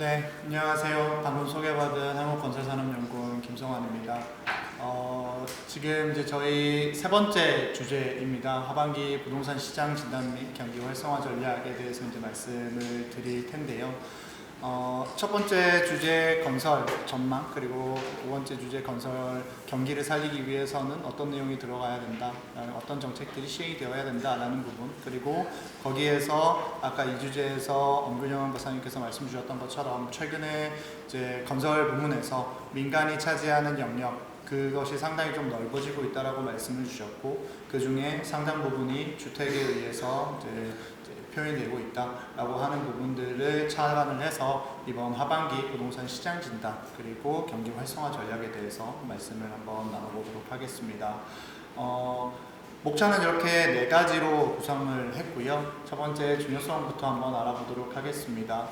네, 안녕하세요. 방금 소개받은 한국건설산업연구원 김성환입니다. 지금 이제 저희 세 번째 주제입니다. 하반기 부동산 시장 진단 및 경기 활성화 전략에 대해서 이제 말씀을 드릴 텐데요. 첫 번째 주제 건설 전망, 그리고 두 번째 주제 건설 경기를 살리기 위해서는 어떤 내용이 들어가야 된다, 어떤 정책들이 시행이 되어야 된다라는 부분, 그리고 거기에서 아까 이 주제에서 엄근영 박사님께서 말씀 주셨던 것처럼 최근에 이제 건설 부문에서 민간이 차지하는 영역, 그것이 상당히 좀 넓어지고 있다라고 말씀을 주셨고, 그 중에 상당 부분이 주택에 의해서 이제 표현되고 있다라고 하는 부분들을 차관을 해서 이번 하반기 부동산 시장 진단 그리고 경기 활성화 전략에 대해서 말씀을 한번 나눠보도록 하겠습니다. 목차는 이렇게 네 가지로 구성을 했고요. 첫 번째 중요성부터 한번 알아보도록 하겠습니다.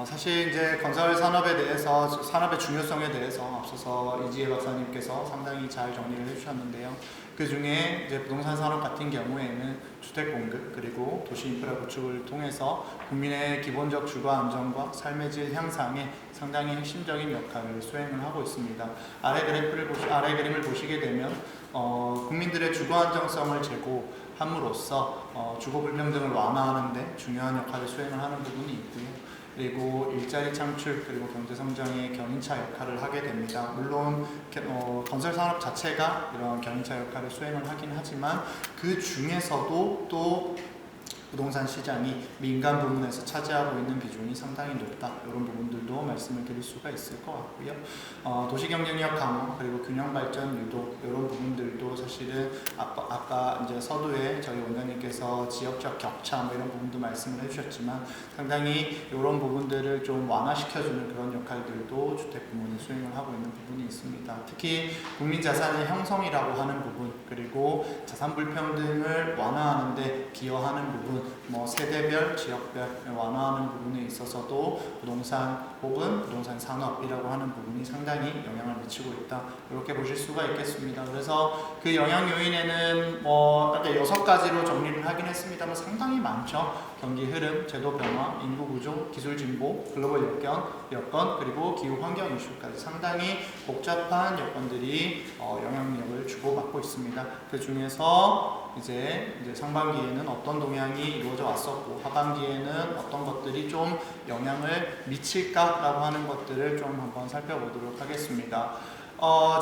사실 이제 건설 산업에 대해서, 산업의 중요성에 대해서 앞서서 이지혜 박사님께서 상당히 잘 정리를 해주셨는데요. 그 중에 이제 부동산 산업 같은 경우에는 주택 공급 그리고 도시 인프라 구축을 통해서 국민의 기본적 주거 안정과 삶의 질 향상에 상당히 핵심적인 역할을 수행을 하고 있습니다. 아래 그림을 보시게 되면 국민들의 주거 안정성을 제고함으로써 주거 불평등을 완화하는 데 중요한 역할을 수행을 하는 부분이 있고요. 그리고 일자리 창출 그리고 경제 성장의 견인차 역할을 하게 됩니다. 물론 건설 산업 자체가 이런 견인차 역할을 수행을 하긴 하지만 그 중에서도 또 부동산 시장이 민간 부문에서 차지하고 있는 비중이 상당히 높다. 이런 부분들도 말씀을 드릴 수가 있을 것 같고요. 도시 경쟁력 강화 그리고 균형 발전 유도 이런 부분들도 사실은 아까 이제 서두에 저희 원장님께서 지역적 격차 뭐 이런 부분도 말씀을 해주셨지만 상당히 이런 부분들을 좀 완화시켜주는 그런 역할들도 주택 부문이 수행을 하고 있는 부분이 있습니다. 특히 국민 자산의 형성이라고 하는 부분 그리고 자산 불평등을 완화하는데 기여하는 부분, 뭐 세대별, 지역별 완화하는 부분에 있어서도 부동산 혹은 부동산 산업이라고 하는 부분이 상당히 영향을 미치고 있다. 이렇게 보실 수가 있겠습니다. 그래서 그 영향 요인에는 딱 6가지로 정리를 하긴 했습니다만 상당히 많죠. 경기 흐름, 제도 변화, 인구 구조, 기술 진보, 글로벌 여건, 그리고 기후 환경 이슈까지 상당히 복잡한 여건들이 영향력을 주고받고 있습니다. 그 중에서 이제 상반기에는 어떤 동향이 이루어져 왔었고 하반기에는 어떤 것들이 좀 영향을 미칠까라고 하는 것들을 좀 한번 살펴보도록 하겠습니다.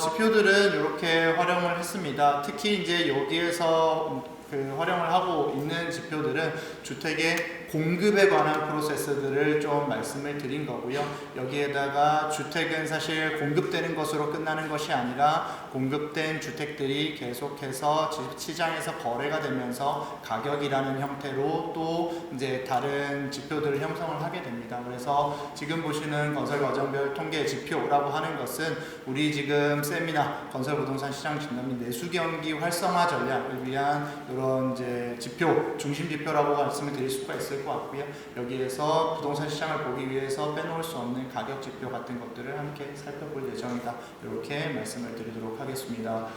지표들은 이렇게 활용을 했습니다. 특히 이제 여기에서 활용을 하고 있는 지표들은 주택의 공급에 관한 프로세스들을 좀 말씀을 드린 거고요. 여기에다가 주택은 사실 공급되는 것으로 끝나는 것이 아니라 공급된 주택들이 계속해서 시장에서 거래가 되면서 가격이라는 형태로 또 이제 다른 지표들을 형성을 하게 됩니다. 그래서 지금 보시는 건설 과정별 통계 지표라고 하는 것은 우리 지금 세미나 건설 부동산 시장 진단 및 내수 경기 활성화 전략을 위한 이런 이제 지표, 중심 지표라고 말씀을 드릴 수가 있을 것 같고요. 여기에서 부동산 시장을 보기 위해서 빼놓을 수 없는 가격 지표 같은 것들을 함께 살펴볼 예정이다. 이렇게 말씀을 드리도록 하겠습니다.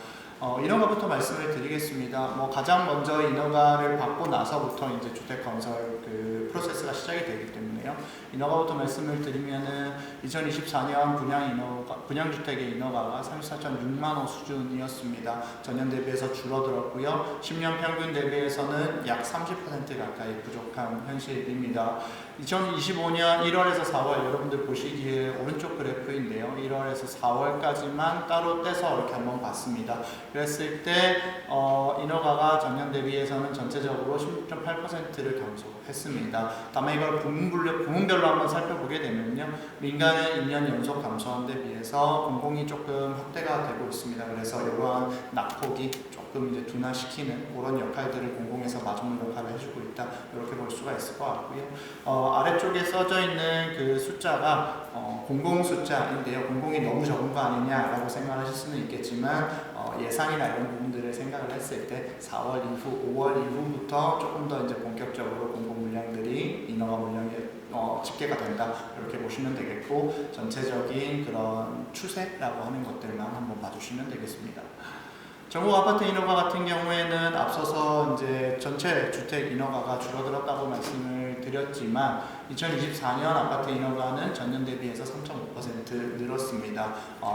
인허가부터 말씀을 드리겠습니다. 가장 먼저 인허가를 받고 나서부터 이제 주택 건설 프로세스가 시작이 되기 때문에요. 인허가부터 말씀을 드리면은 2024년 분양주택의 인허가가 34.6만 호 수준이었습니다. 전년 대비해서 줄어들었고요. 10년 평균 대비해서는 약 30% 가까이 부족한 현실입니다. 2025년 1월에서 4월 여러분들 보시기에 오른쪽 그래프인데요. 1월에서 4월까지만 따로 떼서 이렇게 한번 봤습니다. 그랬을 때 인허가가 전년 대비해서는 전체적으로 16.8%를 감소했습니다. 다만 이걸 부문별로 한번 살펴보게 되면요. 민간은 2년 연속 감소한 데 비해서 공공이 조금 확대가 되고 있습니다. 그래서 이러한 낙폭이 조금 이제 둔화시키는 그런 역할들을 공공에서 마지막 역할을 해주고 있다. 이렇게 볼 수가 있을 것 같고요. 아래쪽에 써져 있는 그 숫자가 공공 숫자인데요. 공공이 너무 적은 거 아니냐라고 생각하실 수는 있겠지만 예산이나 이런 부분들을 생각을 했을 때 4월 이후, 5월 이후부터 조금 더 이제 본격적으로 공공 물량들이 인허가 물량에 집계가 된다. 이렇게 보시면 되겠고 전체적인 그런 추세라고 하는 것들만 한번 봐주시면 되겠습니다. 전국 아파트 인허가 같은 경우에는 앞서서 이제 전체 주택 인허가가 줄어들었다고 말씀을 드렸지만 2024년 아파트 인허가는 전년 대비해서 3.5% 늘었습니다.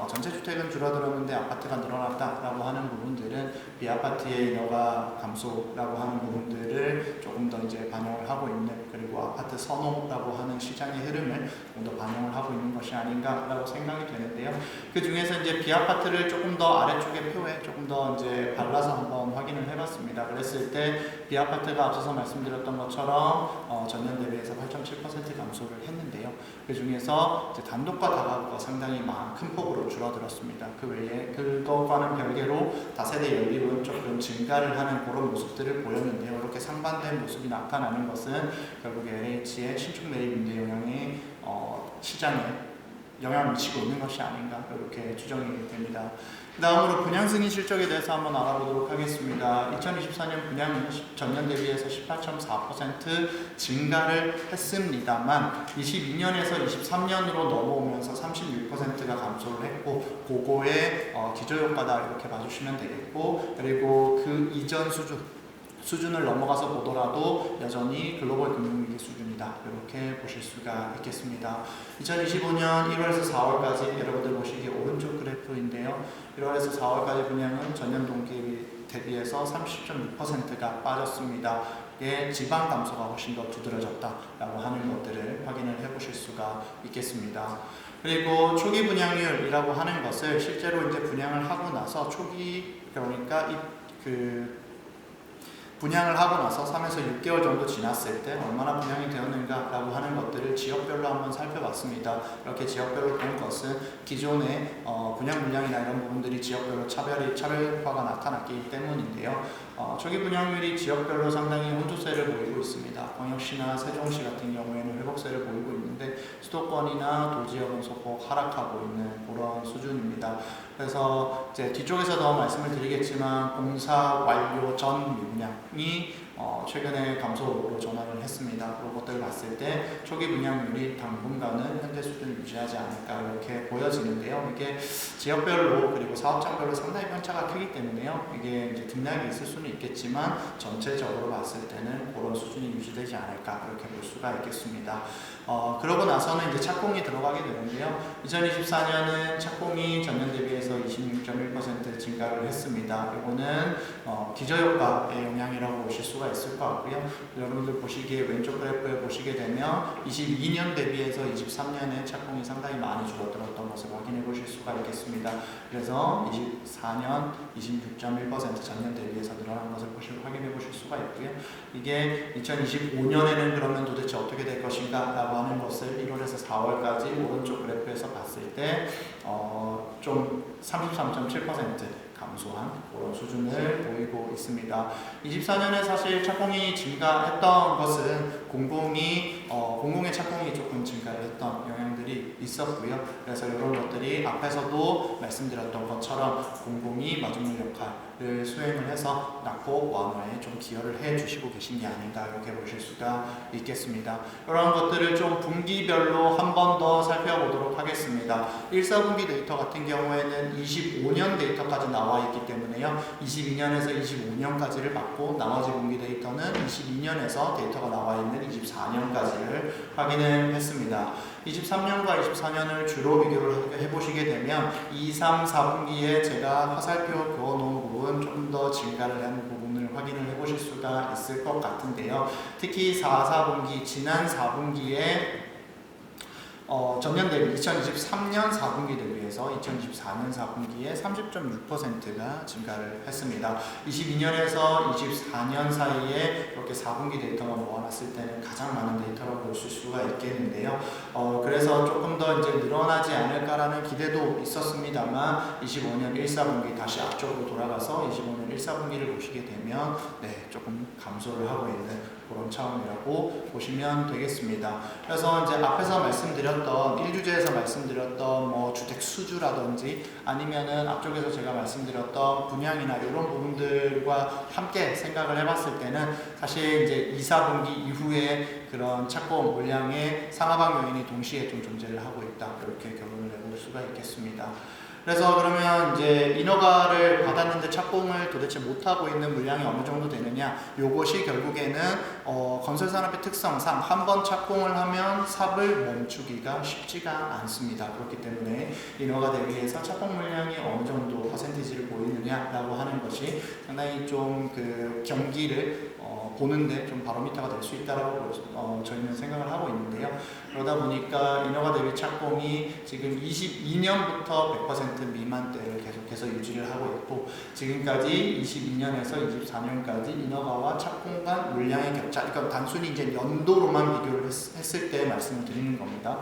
전체 주택은 줄어들었는데 아파트가 늘어났다라고 하는 부분들은 비아파트의 인허가 감소라고 하는 부분들을 조금 더 이제 반영을 하고 있는, 그리고 아파트 선호라고 하는 시장의 흐름을 좀 더 반영을 하고 있는 것이 아닌가라고 생각이 되는데요. 그 중에서 이제 비아파트를 조금 더 아래쪽에 표에 조금 더 이제 발라서 한번 확인을 해봤습니다. 그랬을 때 비아파트가 앞서서 말씀드렸던 것처럼 전년 대비해서 8.7% 감소를 했는데요. 그 중에서 이제 단독과 다가구가 상당히 큰 폭으로 줄어들었습니다. 그 외에 그것과는 별개로 다세대 연립은 조금 증가를 하는 그런 모습들을 보였는데요. 이렇게 상반된 모습이 나타나는 것은 결국 LH의 신축 매입 임대 영향이 시장에 영향을 미치고 있는 것이 아닌가, 이렇게 추정이 됩니다. 그 다음으로 분양 승인 실적에 대해서 한번 알아보도록 하겠습니다. 2024년 분양은 전년 대비해서 18.4% 증가를 했습니다만 22년에서 23년으로 넘어오면서 36%가 감소를 했고, 그거의 기저효과다 이렇게 봐주시면 되겠고, 그리고 그 이전 수준을 넘어가서 보더라도 여전히 글로벌 금융위기 수준이다, 이렇게 보실 수가 있겠습니다. 2025년 1월에서 4월까지 여러분들 보시기에 오른쪽 그래프인데요. 1월에서 4월까지 분양은 전년 동기 대비해서 30.6%가 빠졌습니다. 이게 지방 감소가 훨씬 더 두드러졌다라고 하는 것들을 확인을 해보실 수가 있겠습니다. 그리고 초기 분양률이라고 하는 것을 실제로 이제 분양을 하고 나서 그러니까 분양을 하고 나서 3에서 6개월 정도 지났을 때 얼마나 분양이 되었는가라고 하는 것들을 지역별로 한번 살펴봤습니다. 이렇게 지역별로 본 것은 기존의 분양 물량이나 이런 부분들이 지역별로 차별화가 나타났기 때문인데요. 초기 분양률이 지역별로 상당히 혼조세를 보이고 있습니다. 광역시나 세종시 같은 경우에는 회복세를 보이고 있는데 수도권이나 도지역은 소폭 하락하고 있는 그런 수준입니다. 그래서 이제 뒤쪽에서 더 말씀을 드리겠지만 공사 완료 전 미분양이 최근에 감소로 전환을 했습니다. 그런 것들을 봤을 때 초기 분양률이 당분간은 현재 수준을 유지하지 않을까 이렇게 보여지는데요. 이게 지역별로 그리고 사업장별로 상당히 편차가 크기 때문에요. 이게 이제 등락이 있을 수는 있겠지만 전체적으로 봤을 때는 그런 수준이 유지되지 않을까 이렇게 볼 수가 있겠습니다. 그러고 나서는 이제 착공이 들어가게 되는데요. 2024년은 착공이 전년 대비해서 26.1% 증가를 했습니다. 이거는 기저효과의 영향이라고 보실 수가 있을 것 같고요. 여러분들 보시기에 왼쪽 그래프에 보시게 되면 22년 대비해서 23년에 착공이 상당히 많이 줄어들었던 것을 확인해 보실 수가 있겠습니다. 그래서 24년 26.1% 전년 대비해서 늘어난 것을 확인해 보실 수가 있고요. 이게 2025년에는 그러면 도대체 어떻게 될 것인가 라고 하는 것을 1월에서 4월까지 오른쪽 그래프에서 봤을 때 좀 33.7% 감소한 그런 수준을 보이고 있습니다. 24년에 사실 착공이 증가했던 것은 공공의 착공이 조금 증가를 했던 영향들이 있었고요. 그래서 이런 것들이 앞에서도 말씀드렸던 것처럼 공공이 마중물 역할을 수행을 해서 낙폭 완화에 좀 기여를 해 주시고 계신 게 아닌가 이렇게 보실 수가 있겠습니다. 이런 것들을 좀 분기별로 한 번 더 살펴보도록 하겠습니다. 1사분기 데이터 같은 경우에는 25년 데이터까지 나와 있기 때문에요. 22년에서 25년까지를 받고 나머지 분기 데이터는 22년에서 데이터가 나와 있는 24년까지를 확인을 했습니다. 23년과 24년을 주로 비교를 해보시게 되면 2, 3, 4분기에 제가 화살표 그어놓은 부분 좀 더 증가를 하는 부분을 확인을 해보실 수가 있을 것 같은데요. 특히 4, 4분기, 지난 4분기에 전년 대비 2023년 4분기 대비해서 2024년 4분기에 30.6%가 증가를 했습니다. 22년에서 24년 사이에 이렇게 4분기 데이터만 모아놨을 때는 가장 많은 데이터라고 보실 수가 있겠는데요. 그래서 조금 더 이제 늘어나지 않을까라는 기대도 있었습니다만 25년 1, 4분기 다시 앞쪽으로 돌아가서 25년 1, 4분기를 보시게 되면 조금 감소를 하고 있는 그런 차원이라고 보시면 되겠습니다. 그래서 이제 앞에서 말씀드렸던 1주제에서 말씀드렸던 뭐 주택 수주라든지 아니면은 앞쪽에서 제가 말씀드렸던 분양이나 이런 부분들과 함께 생각을 해봤을 때는 사실 이제 2, 4분기 이후에 그런 착공 물량의 상하방 요인이 동시에 좀 존재를 하고 있다 이렇게 결론을 내볼 수가 있겠습니다. 그래서 그러면 이제 인허가를 받았는데 착공을 도대체 못하고 있는 물량이 어느 정도 되느냐, 요것이 결국에는 건설산업의 특성상 한번 착공을 하면 삽을 멈추기가 쉽지가 않습니다. 그렇기 때문에 인허가 대비해서 착공 물량이 어느 정도 퍼센티지를 보이느냐라고 하는 것이 상당히 좀 그 경기를 보는데 좀 바로미터가 될 수 있다라고 저희는 생각을 하고 있는데요. 그러다 보니까 인허가 대비 착공이 지금 22년부터 100% 미만대를 계속해서 유지를 하고 있고, 지금까지 22년에서 24년까지 인허가와 착공 간 물량의 격차, 그러니까 단순히 이제 연도로만 비교를 했을 때 말씀을 드리는 겁니다.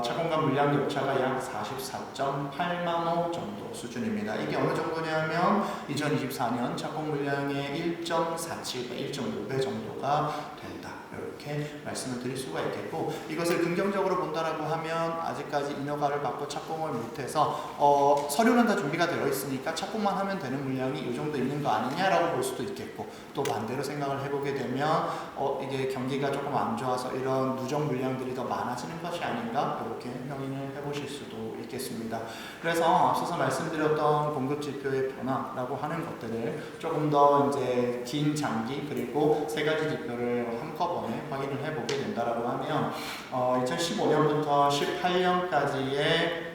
착공 간 물량 격차가 약 44.8만 호 정도 수준입니다. 이게 어느 정도냐면 2024년 착공 물량의 1.47배, 1.5배 정도가 된다. 이렇게 말씀을 드릴 수가 있겠고, 이것을 긍정적으로 본다라고 하면 아직까지 인허가를 받고 착공을 못해서 서류는 다 준비가 되어 있으니까 착공만 하면 되는 물량이 이 정도 있는 거 아니냐라고 볼 수도 있겠고, 또 반대로 생각을 해보게 되면 이게 경기가 조금 안 좋아서 이런 누적 물량들이 더 많아지는 것이 아닌가, 이렇게 형용을 해보실 수도 있겠습니다. 그래서 앞서서 말씀드렸던 공급 지표의 변화라고 하는 것들을 조금 더 이제 긴 장기 그리고 세 가지 지표를 한꺼번에 확인을 해보게 된다라고 하면 2015년부터 18년까지의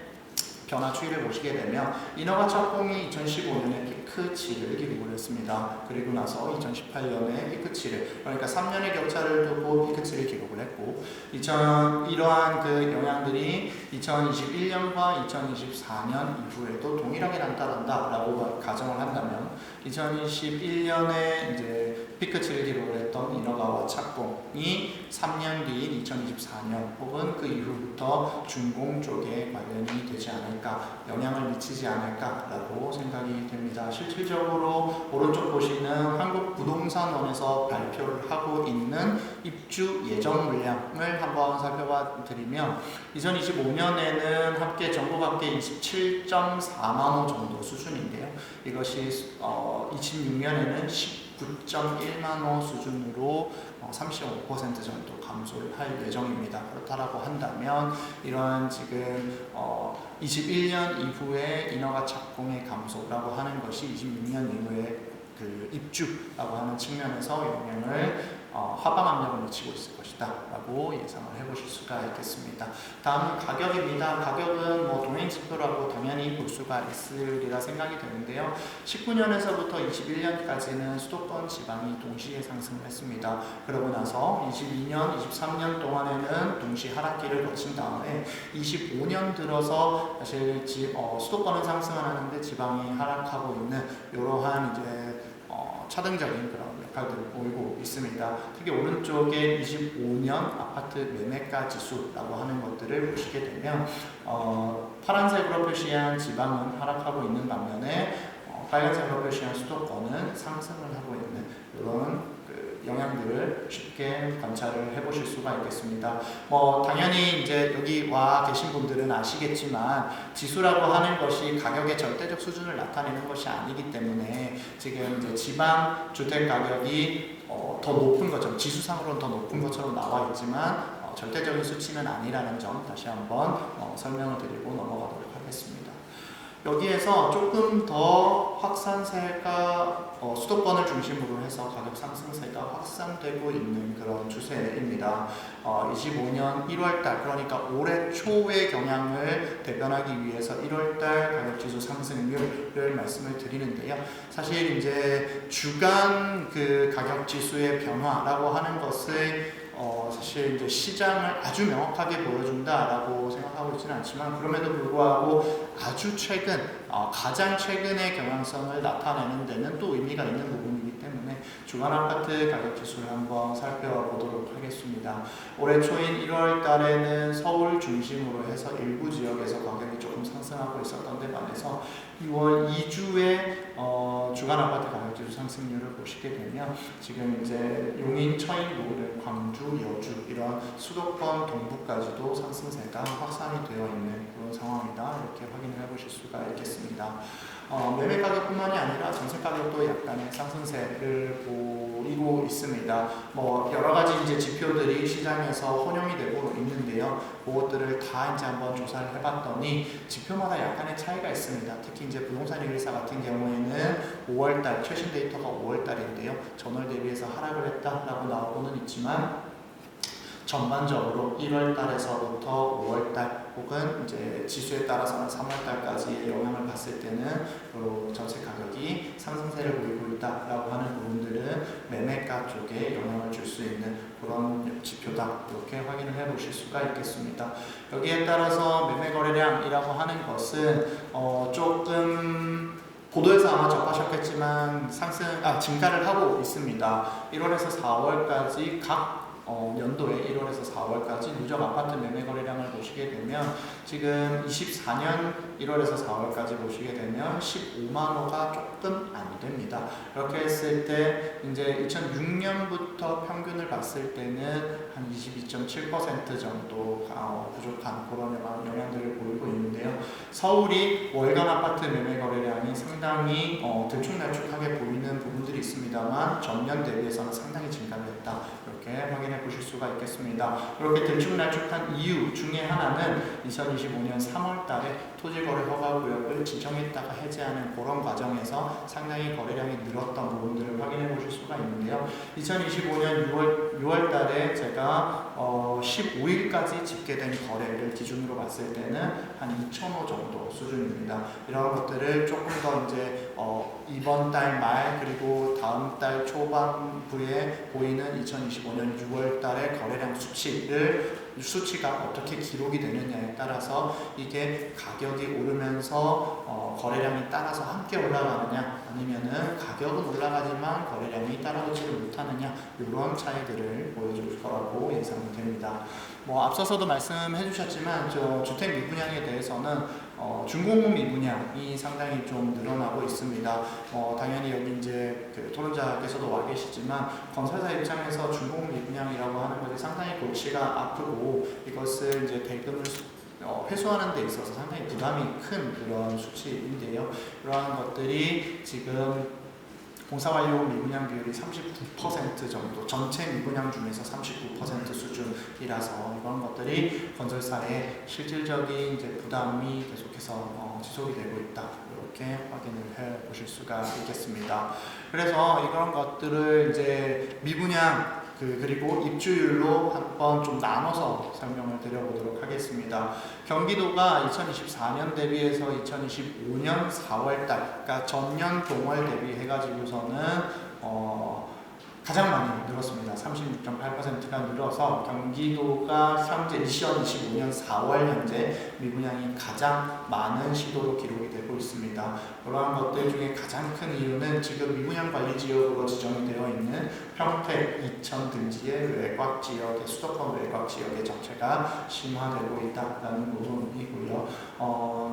변화 추이를 보시게 되면 인허가 착공이 2015년에 피크치를 기록을 했습니다. 그리고 나서 2018년에 피크치를, 그러니까 3년의 격차를 두고 피크치를 기록을 했고, 이러한 그 영향들이 2021년과 2024년 이후에도 동일하게 나타난다라고 가정을 한다면 2021년에 이제 피크치를 기록을 했던 인허가와 착공이 3년 뒤인 2024년 혹은 그 이후부터 준공 쪽에 관련이 되지 않을까, 영향을 미치지 않을까라고 생각이 됩니다. 실질적으로 오른쪽 보시는 한국부동산원에서 발표를 하고 있는 입주 예정 물량을 한번 살펴봐 드리면 2025년에는 전국 합계 27.4만 호 정도 수준인데요. 이것이 26년에는 19.1만 호 수준으로 35% 정도 감소를 할 예정입니다. 그렇다라고 한다면 이러한 지금 21년 이후에 인허가 착공의 감소라고 하는 것이 26년 이후에 그 입주라고 하는 측면에서 영향을 하방 압력을 미치고 있을 것이다 라고 예상을 해보실 수가 있겠습니다. 다음은 가격입니다. 가격은 동행 지표라고 당연히 볼 수가 있으리라 생각이 되는데요. 19년에서부터 21년까지는 수도권 지방이 동시에 상승했습니다. 그러고 나서 22년, 23년 동안에는 동시 하락기를 거친 다음에 25년 들어서 사실 수도권은 상승을 하는데 지방이 하락하고 있는 이러한 이제 차등적인 그런 역할들을 보이고 있습니다. 특히 오른쪽에 25년 아파트 매매가 지수라고 하는 것들을 보시게 되면 파란색으로 표시한 지방은 하락하고 있는 반면에 빨간색으로 표시한 수도권은 상승을 하고 있는 이런 영향들을 쉽게 관찰을 해보실 수가 있겠습니다. 당연히 이제 여기 와 계신 분들은 아시겠지만 지수라고 하는 것이 가격의 절대적 수준을 나타내는 것이 아니기 때문에 지금 이제 지방 주택 가격이 더 높은 것처럼 지수상으로는 더 높은 것처럼 나와 있지만 절대적인 수치는 아니라는 점 다시 한번 설명을 드리고 넘어가도록 하겠습니다. 여기에서 조금 더 확산세가 수도권을 중심으로 해서 가격 상승세가 확산되고 있는 그런 추세입니다. 25년 1월달, 그러니까 올해 초의 경향을 대변하기 위해서 1월달 가격지수 상승률을 말씀을 드리는데요. 사실 이제 주간 그 가격지수의 변화라고 하는 것을 사실 이제 시장을 아주 명확하게 보여준다라고 생각하고 있지는 않지만, 그럼에도 불구하고 아주 최근, 가장 최근의 경향성을 나타내는 데는 또 의미가 있는 부분이기 때문에 주간 아파트 가격 지수를 한번 살펴보도록 하겠습니다. 올해 초인 1월 달에는 서울 중심으로 해서 일부 지역에서 가격이 조금 상승하고 있었던 데 반해서 2월 2주에 주간 아파트 가격 지수 상승률을 보시게 되면 지금 이제 용인, 처인, 모래, 광주, 여주 이런 수도권 동부까지도 상승세가 확산이 되어 있는 그런 상황이다, 이렇게 확인을 해보실 수가 있겠습니다. 매매 가격뿐만이 아니라 전세 가격도 약간의 상승세를 보이고 있습니다. 뭐 여러 가지 이제 지표들이 시장에서 혼용이 되고 있는데요. 그것들을 다 이제 한번 조사를 해봤더니 지표마다 약간의 차이가 있습니다. 특히 이제 부동산 114 같은 경우에는 5월달 최신 데이터가 5월달인데요. 전월 대비해서 하락을 했다라고 나오고는 있지만 전반적으로 1월 달에서부터 5월 달 혹은 이제 지수에 따라서는 3월 달까지의 영향을 봤을 때는 전세 가격이 상승세를 보이고 있다라고 하는 부분들은 매매가 쪽에 영향을 줄 수 있는 그런 지표다. 이렇게 확인을 해 보실 수가 있겠습니다. 여기에 따라서 매매 거래량이라고 하는 것은 조금 보도에서 아마 접하셨겠지만 증가를 하고 있습니다. 1월에서 4월까지 각 연도에 1월에서 4월까지 누적 아파트 매매 거래량을 보시게 되면 지금 24년 1월에서 4월까지 보시게 되면 15만 호가 조금 안 됩니다. 이렇게 했을 때 이제 2006년부터 평균을 봤을 때는 한 22.7% 정도 부족한 그런 영향들을 보이고 있는데요. 서울이 월간 아파트 매매 거래량이 상당히 들쭉날쭉하게 보이는 부분들이 있습니다만 전년 대비해서는 상당히 증가를 했다. 이렇게 확인해 보실 수가 있겠습니다. 이렇게 들쭉날쭉한 이유 중에 하나는 2025년 3월 달에 토지거래 허가구역을 지정했다가 해제하는 그런 과정에서 상당히 거래량이 늘었던 부분들을 확인해 보실 수가 있는데요. 2025년 6월 달에 제가 15일까지 집계된 거래를 기준으로 봤을 때는 한 2,000호 정도 수준입니다. 이런 것들을 조금 더 이제 이번 달 말 그리고 다음 달 초반부에 보이는 2025년 6월 달의 거래량 수치가 어떻게 기록이 되느냐에 따라서 이게 가격이 오르면서 거래량이 따라서 함께 올라가느냐 아니면은 가격은 올라가지만 거래량이 따라오지를 못하느냐 이런 차이들을 보여줄 거라고 예상이 됩니다. 뭐 앞서서도 말씀해 주셨지만 주택 미분양에 대해서는 준공업 미분양이 상당히 좀 늘어나고 있습니다. 당연히 여기 이제 토론자께서도 와 계시지만 건설사 입장에서 준공업 미분양이라고 하는 것이 상당히 골치가 아프고 이것을 이제 대금을 회수하는 데 있어서 상당히 부담이 큰 그런 수치인데요. 이러한 것들이 지금 공사완료 미분양 비율이 39% 정도, 전체 미분양 중에서 39% 수준이라서 이런 것들이 건설사의 실질적인 이제 부담이 계속해서 지속이 되고 있다. 이렇게 확인을 해 보실 수가 있겠습니다. 그래서 이런 것들을 이제 미분양 그리고 입주율로 한번 좀 나눠서 설명을 드려보도록 하겠습니다. 경기도가 2024년 대비해서 2025년 4월달, 그러니까 전년 동월 대비해가지고서는 가장 많이 늘었습니다. 36.8%가 늘어서 경기도가 현재 2025년 4월 현재 미분양이 가장 많은 시도로 기록이 되고 있습니다. 그러한 것들 중에 가장 큰 이유는 지금 미분양 관리 지역으로 지정이 되어 있는 평택, 이천 등지의 외곽 지역의 수도권 외곽 지역의 정체가 심화되고 있다는 부분이고요.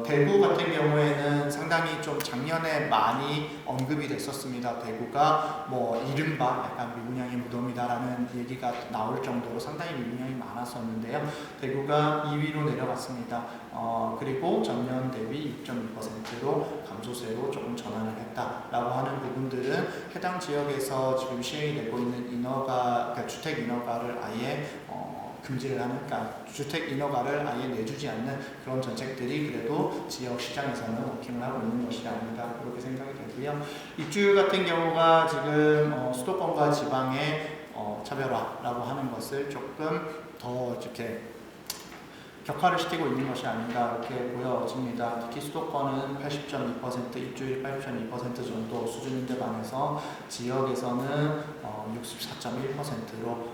대구 같은 경우에는 상당히 좀 작년에 많이 언급이 됐었습니다. 대구가 뭐 이른바 약간 미분양의 무덤이다라는 얘기가 나올 정도로 상당히 미분양이 많았었는데요. 대구가 2위로 내려갔습니다. 그리고 전년 대비 6.2%로 감소세로 조금 전환을 했다라고 하는 부분들은 해당 지역에서 지금 시행이 되고 있는 그러니까 주택 인허가를 아예 금지를 하는, 그러니까 주택 인허가를 아예 내주지 않는 그런 정책들이 그래도 지역 시장에서는 워킹을 하고 있는 것이 아닌가 그렇게 생각이 되고요. 입주율 같은 경우가 지금 수도권과 지방의 차별화라고 하는 것을 조금 더 이렇게 격화를 시키고 있는 것이 아닌가 이렇게 보여집니다. 특히 수도권은 80.2%, 입주율 80.2% 정도 수준인데 반해서 지역에서는 64.1%로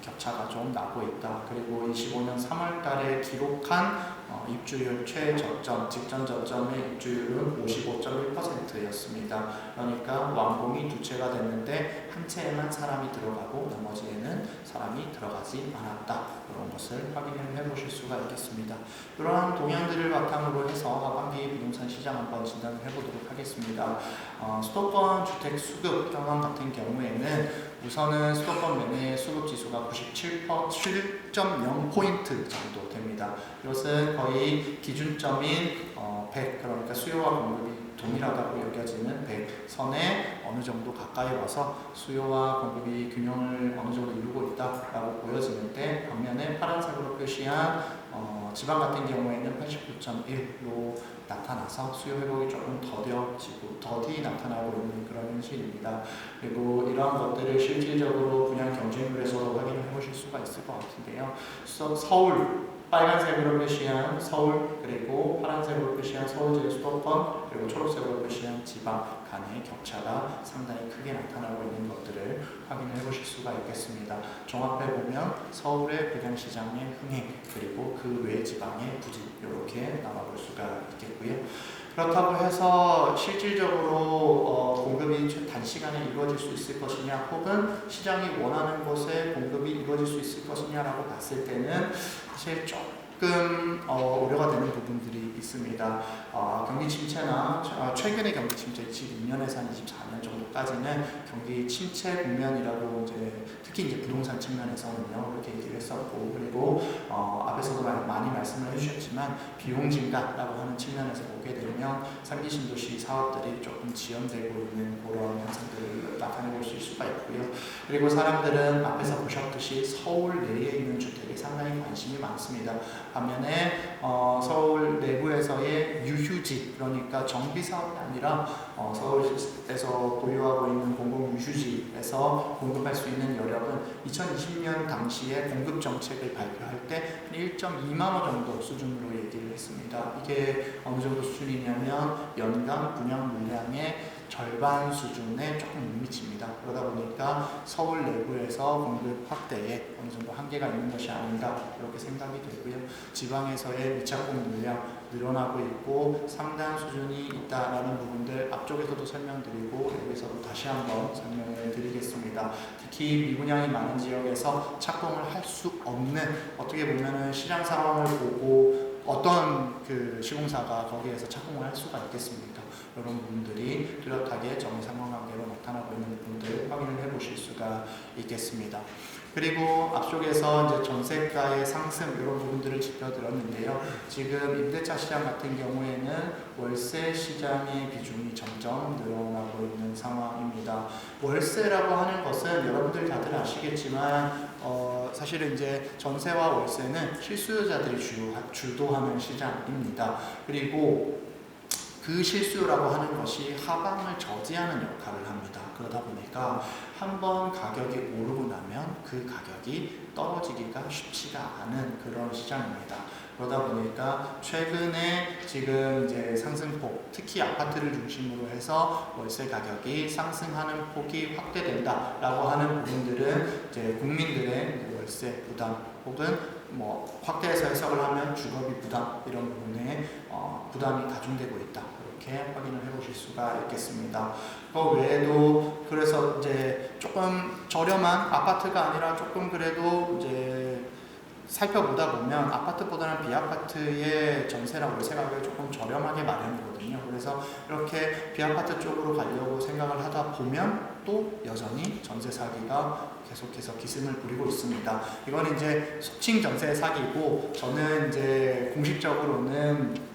격차가 좀 나고 있다. 그리고 25년 3월 달에 기록한 입주율 최저점, 직전 저점의 입주율은 55.1%였습니다. 그러니까 완공이 두 채가 됐는데 한 채에만 사람이 들어가고 나머지에는 사람이 들어가지 않았다. 그런 것을 확인을 해보실 수가 있겠습니다. 이러한 동향들을 바탕으로 해서 하반기 부동산 시장 한번 진단을 해보도록 하겠습니다. 수도권 주택 수급 현황 같은 경우에는 우선은 수도권 매매 수급 지수가 97.0포인트 정도 됩니다. 이것은 거의 기준점인 100, 그러니까 수요와 공급이 동일하다고 여겨지는 100선에 어느 정도 가까이 와서 수요와 공급이 균형을 어느 정도 이루고 있다라고 보여지는데, 반면에 파란색으로 표시한 지방 같은 경우에는 89.1로 나타나서 수요 회복이 조금 더디 나타나고 있는 그런 현실입니다. 그리고 이러한 것들을 실질적으로 분양 경쟁률에서도 확인을 해보실 수가 있을 것 같은데요. 서울 빨간색으로 표시한 서울, 그리고 파란색으로 표시한 서울 제수도권, 그리고 초록색으로 표시한 지방 간의 격차가 상당히 크게 나타나고 있는 것들을 확인해 보실 수가 있겠습니다. 종합해 보면 서울의 분양시장의 흥행, 그리고 그 외 지방의 부진, 이렇게 나눠볼 수가 있겠고요. 그렇다고 해서 실질적으로 공급이 단시간에 이루어질 수 있을 것이냐, 혹은 시장이 원하는 곳에 공급이 이루어질 수 있을 것이냐라고 봤을 때는 사실 조금 우려가 되는 부분들이 있습니다. 경기 침체나 최근의 경기 침체 22년에서 한 24년 정도까지는 경기 침체 국면이라고 특히 이제 부동산 측면에서는요 그렇게 얘기를 했었고, 그리고 앞에서도 많이 말씀을 해주셨지만 비용 증가라고 하는 측면에서 보게 되면 3기 신도시 사업들이 조금 지연되고 있는 그런 현상들을 나타내 보실 수가 있고요. 그리고 사람들은 앞에서 보셨듯이 서울 내에 있는 주택에 상당히 관심이 많습니다. 반면에 서울 내부에서의 유휴지, 그러니까 정비 사업이 아니라 서울에서 보유하고 있는 공공 유휴지에서 공급할 수 있는 여력은 2020년 당시에 공급 정책을 발표할 때 1.2만 호 정도 수준으로 얘기를 했습니다. 이게 어느 정도 수준이냐면 연간 분양 물량의 절반 수준에 조금 못 미칩니다. 그러다 보니까 서울 내부에서 공급 확대에 어느 정도 한계가 있는 것이 아닌가 이렇게 생각이 되고요. 지방에서의 미착공 물량 늘어나고 있고 상당 수준이 있다라는 부분들 앞쪽에서도 설명드리고 여기서도 다시 한번 설명을 드리겠습니다. 특히 미분양이 많은 지역에서 착공을 할 수 없는, 어떻게 보면은 시장 상황을 보고 어떤 그 시공사가 거기에서 착공을 할 수가 있겠습니까? 이런 부분들이 뚜렷하게 정상관계로 나타나고 있는 부분들 확인을 해보실 수가 있겠습니다. 그리고 앞쪽에서 이제 전세가의 상승 이런 부분들을 짚어드렸는데요. 지금 임대차 시장 같은 경우에는 월세 시장의 비중이 점점 늘어나고 있는 상황입니다. 월세라고 하는 것은 여러분들 다들 아시겠지만 사실은 이제 전세와 월세는 실수요자들이 주도하는 시장입니다. 그리고 그 실수요라고 하는 것이 하방을 저지하는 역할을 합니다. 그러다 보니까 한번 가격이 오르고 나면 그 가격이 떨어지기가 쉽지가 않은 그런 시장입니다. 그러다 보니까 최근에 지금 이제 상승폭, 특히 아파트를 중심으로 해서 월세 가격이 상승하는 폭이 확대된다라고 하는 부분들은 이제 국민들의 월세 부담 혹은 뭐 확대해서 해석을 하면 주거비 부담 이런 부분에 부담이 가중되고 있다. 이렇게 확인을 해보실 수가 있겠습니다. 그 외에도 그래서 이제 조금 저렴한 아파트가 아니라 조금 그래도 이제 살펴보다 보면 아파트보다는 비아파트의 전세랑 월세 가격이 조금 저렴하게 마련이거든요. 그래서 이렇게 비아파트 쪽으로 가려고 생각을 하다 보면 또 여전히 전세 사기가 계속해서 기승을 부리고 있습니다. 이건 이제 속칭 전세 사기고, 저는 이제 공식적으로는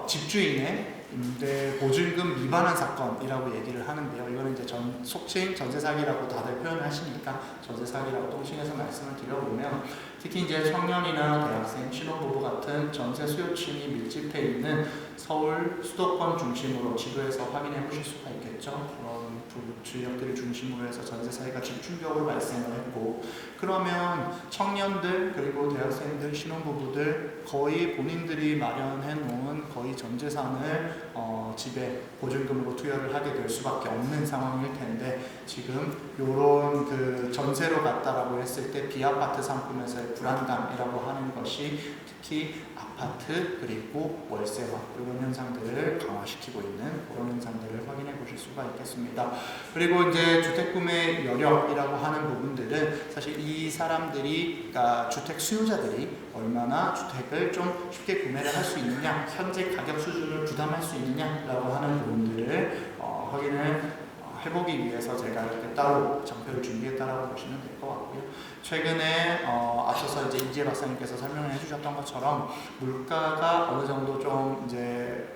집주인의 임대 보증금 위반한 사건이라고 얘기를 하는데요. 이거는 이제 속칭 전세 사기라고 다들 표현을 하시니까 전세 사기라고 통칭해서 말씀을 드려보면, 특히 이제 청년이나 대학생, 신혼부부 같은 전세 수요층이 밀집해 있는 서울 수도권 중심으로 지도에서 확인해 보실 수가 있겠죠. 그런 지역들을 중심으로 해서 전세 사기가 집중적으로 발생을 했고, 그러면 청년들 그리고 대학생들, 신혼부부들 거의 본인들이 마련해 놓은 거의 전 재산을 집에 보증금으로 투여를 하게 될 수밖에 없는 상황일 텐데, 지금 요런 그 전세로 갔다라고 했을 때 비아파트 상품에서의 불안감이라고 하는 것이 특히 아파트 그리고 월세화 이런 현상들을 강화시키고 있는 그런 현상들을 확인해 보실 수가 있겠습니다. 그리고 이제 주택 구매 여력이라고 하는 부분들은 사실 이 사람들이, 그러니까 주택 수요자들이 얼마나 주택을 좀 쉽게 구매를 할 수 있느냐, 현재 가격 수준을 부담할 수 있느냐라고 하는 부분들을 확인을 해보기 위해서 제가 이렇게 따로 장표를 준비했다라고 보시면 될 것 같고요. 최근에 앞서서 이제 이지혜 박사님께서 설명을 해주셨던 것처럼 물가가 어느 정도 좀 이제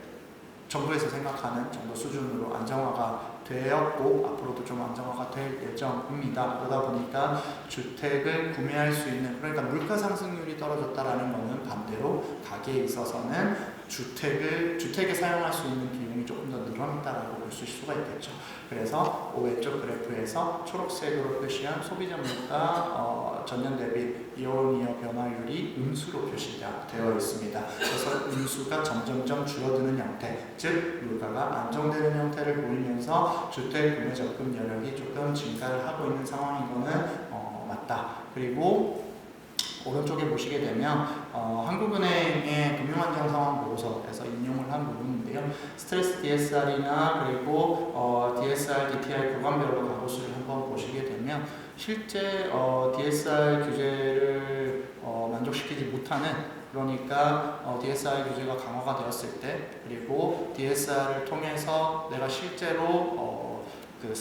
정부에서 생각하는 정도 수준으로 안정화가 되었고 앞으로도 좀 안정화가 될 예정입니다. 그러다 보니까 주택을 구매할 수 있는, 그러니까 물가 상승률이 떨어졌다라는 것은 반대로 가게에 있어서는 주택에 사용할 수 있는 비용이 조금 더 늘어났다라고 볼 수가 있겠죠. 그래서 왼쪽 그래프에서 초록색으로 표시한 소비자 물가 전년 대비 이어온이어 변화율이 음수로 표시되어 있습니다. 그래서 음수가 점점점 줄어드는 형태, 즉 물가가 안정되는 형태를 보이면서 주택 구매 적금 여력이 조금 증가를 하고 있는 상황인 거는 맞다. 그리고 오른쪽에 보시게 되면 한국은행의 금융안정 상황 보고서에서 인용을 한 부분인데요. 스트레스 DSR이나 그리고 DSR, DTI 구간별로 가구수를 한번 보시게 되면 실제 DSR 규제를 만족시키지 못하는, 그러니까 DSR 규제가 강화가 되었을 때, 그리고 DSR을 통해서 내가 실제로 그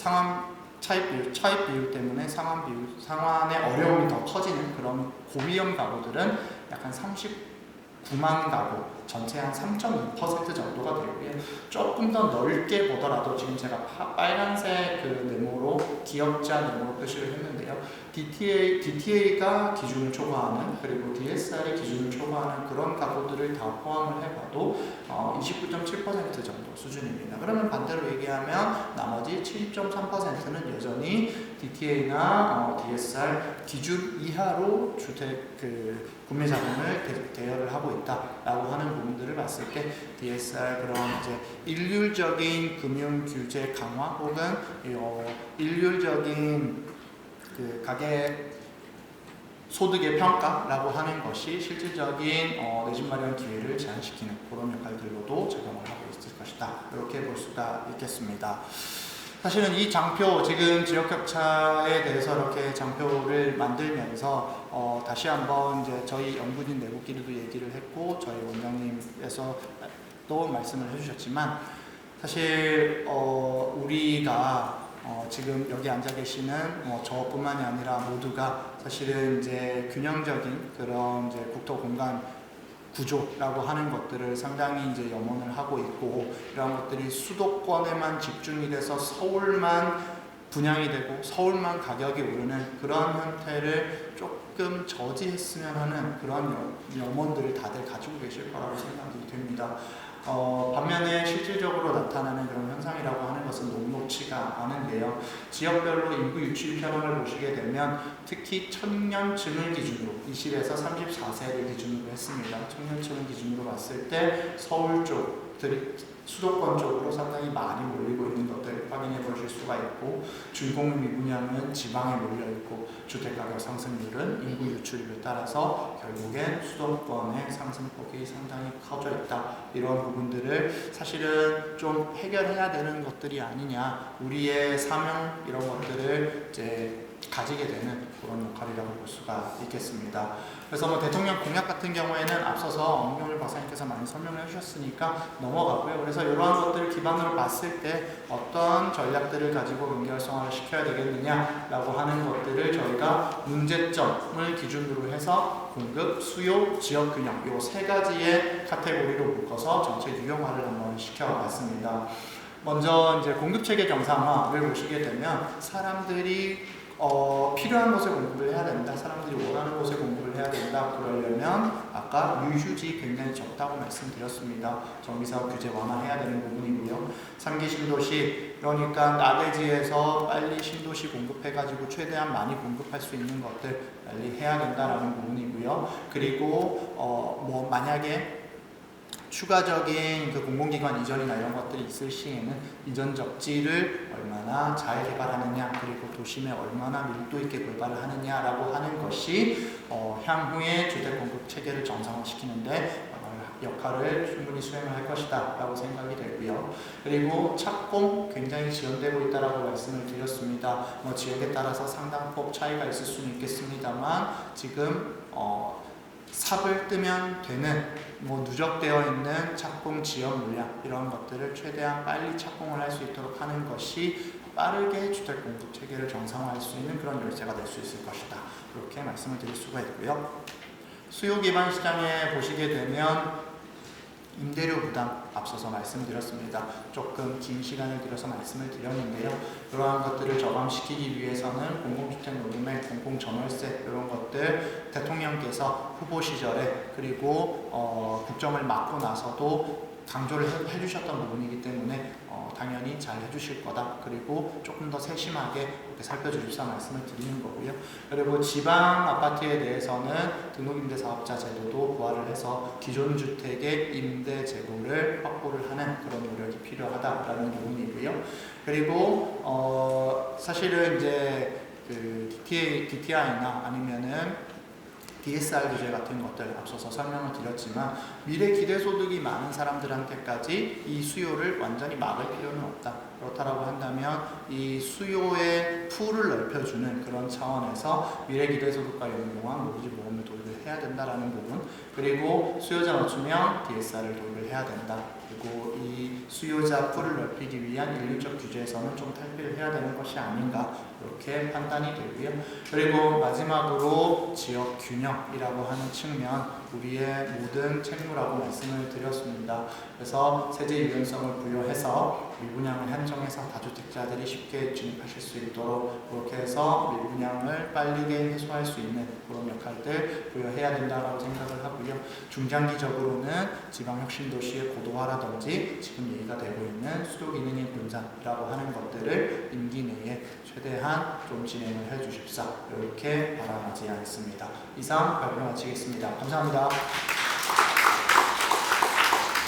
차입 비율 때문에 상환의 어려움이 더 커지는 그런 고위험 가구들은 약간 39만 가구, 전체 한 3.2% 정도가 되고요. 조금 더 넓게 보더라도 지금 제가 빨간색 그 네모로 기역자 네모로 표시를 했는데요. DTA가 기준을 초과하는, 그리고 DSR의 기준을 초과하는 그런 가구들을 다 포함을 해봐도 29.7% 정도 수준입니다. 그러면 반대로 얘기하면 나머지 70.3%는 여전히 DTA나 DSR 기준 이하로 주택 구매 자금을 대여를 하고 있다라고 하는 부분들을 봤을 때 DSR 그런 이제 일률적인 금융 규제 강화 혹은 일률적인 그 가계 소득의 평가라고 하는 것이 실질적인 내 집 마련 기회를 제한시키는 그런 역할들로도 작용을 하고 있을 것이다. 이렇게 볼 수가 있겠습니다. 사실은 이 장표, 지금 지역격차에 대해서 이렇게 장표를 만들면서 다시 한번 이제 저희 연구진 내부끼리도 얘기를 했고 저희 원장님께서 또 말씀을 해주셨지만 사실 우리가 지금 여기 앉아 계시는 저뿐만이 아니라 모두가 사실은 이제 균형적인 그런 이제 국토 공간 구조라고 하는 것들을 상당히 이제 염원을 하고 있고, 이런 것들이 수도권에만 집중이 돼서 서울만 분양이 되고 서울만 가격이 오르는 그런 형태를 조금 저지했으면 하는 그런 염원들을 다들 가지고 계실 거라고 생각이 됩니다. 반면에 실질적으로 나타나는 그런 현상이라고 하는 것은 녹록치가 않은데요. 지역별로 인구 유출 현황을 보시게 되면 특히 청년층을 기준으로 20에서 34세를 기준으로 했습니다. 청년층을 기준으로 봤을 때 서울 쪽들이 수도권 쪽으로 상당히 많이 몰리고 있는 것들 확인해 보실 수가 있고, 준공업 미분양은 지방에 몰려 있고, 주택가격 상승률은 인구 유출에 따라서 결국엔 수도권의 상승폭이 상당히 커져 있다. 이런 부분들을 사실은 좀 해결해야 되는 것들이 아니냐, 우리의 사명 이런 것들을 이제 가지게 되는 그런 역할이라고 볼 수가 있겠습니다. 그래서 대통령 공약 같은 경우에는 앞서서 엄경일 박사님께서 많이 설명해 주셨으니까 넘어가고요. 그래서 이러한 것들을 기반으로 봤을 때 어떤 전략들을 가지고 경제활성화를 시켜야 되겠느냐라고 하는 것들을 저희가 문제점을 기준으로 해서 공급, 수요, 지역 균형 이 세 가지의 카테고리로 묶어서 정책 유형화를 한번 시켜봤습니다. 먼저 이제 공급 체계 정상화를 보시게 되면 사람들이 필요한 곳에 공급을 해야 된다. 사람들이 원하는 곳에 공급을 해야 된다. 그러려면 아까 유휴지 굉장히 적다고 말씀드렸습니다. 정비사업 규제 완화해야 되는 부분이고요. 3기 신도시, 그러니까 나대지에서 빨리 신도시 공급해가지고 최대한 많이 공급할 수 있는 것들 빨리 해야 된다라는 부분이고요. 그리고 만약에 추가적인 그 공공기관 이전이나 이런 것들이 있을 시에는 이전 적지를 얼마나 잘 개발하느냐, 그리고 도심에 얼마나 밀도 있게 개발을 하느냐라고 하는 것이 향후에 주택 공급 체계를 정상화시키는데 역할을 충분히 수행을 할 것이다 라고 생각이 되고요. 그리고 착공 굉장히 지연되고 있다라고 말씀을 드렸습니다. 지역에 따라서 상당폭 차이가 있을 수는 있겠습니다만 지금 삽을 뜨면 되는 누적되어 있는 착공 지연 물량 이런 것들을 최대한 빨리 착공을 할 수 있도록 하는 것이 빠르게 주택 공급 체계를 정상화할 수 있는 그런 열쇠가 될 수 있을 것이다. 그렇게 말씀을 드릴 수가 있고요. 수요 기반 시장에 보시게 되면 임대료 부담 앞서서 말씀드렸습니다. 조금 긴 시간을 들여서 말씀을 드렸는데요. 이러한 것들을 저감시키기 위해서는 공공주택 노름의 공공전월세 이런 것들 대통령께서 후보 시절에 그리고 국정을 맡고 나서도 강조를 해주셨던 부분이기 때문에 당연히 잘 해주실 거다. 그리고 조금 더 세심하게 이렇게 살펴주십사 말씀을 드리는 거고요. 그리고 지방 아파트에 대해서는 등록임대사업자 제도도 부활을 해서 기존 주택의 임대 재고를 확보를 하는 그런 노력이 필요하다라는 부분이고요. 그리고 사실은 이제 그 DTI나 아니면은 DSR 규제 같은 것들 앞서서 설명을 드렸지만 미래 기대소득이 많은 사람들한테까지 이 수요를 완전히 막을 필요는 없다. 그렇다라고 한다면 이 수요의 풀을 넓혀주는 그런 차원에서 미래 기대소득과 연동한 모기지보험을 도입을 해야 된다라는 부분, 그리고 수요자 맞춤형 DSR을 도입을 해야 된다. 그리고 이 수요자 풀을 넓히기 위한 인류적 규제에서는 좀 탈피를 해야 되는 것이 아닌가 이렇게 판단이 되고요. 그리고 마지막으로 지역 균형이라고 하는 측면, 우리의 모든 책무라고 말씀을 드렸습니다. 그래서 세제 유연성을 부여해서 미분양을 한정해서 다주택자들이 쉽게 진입하실 수 있도록 그렇게 해서 미분양을 빠르게 해소할 수 있는 그런 역할들 부여해야 된다고 생각을 하고요. 중장기적으로는 지방혁신도시의 고도화라든지 지금 얘기가 되고 있는 수도기능의 분산이라고 하는 것들을 임기 내에 최대한 좀 진행을 해주십사 이렇게 바람하지 않습니다. 이상 발표 마치겠습니다. 감사합니다.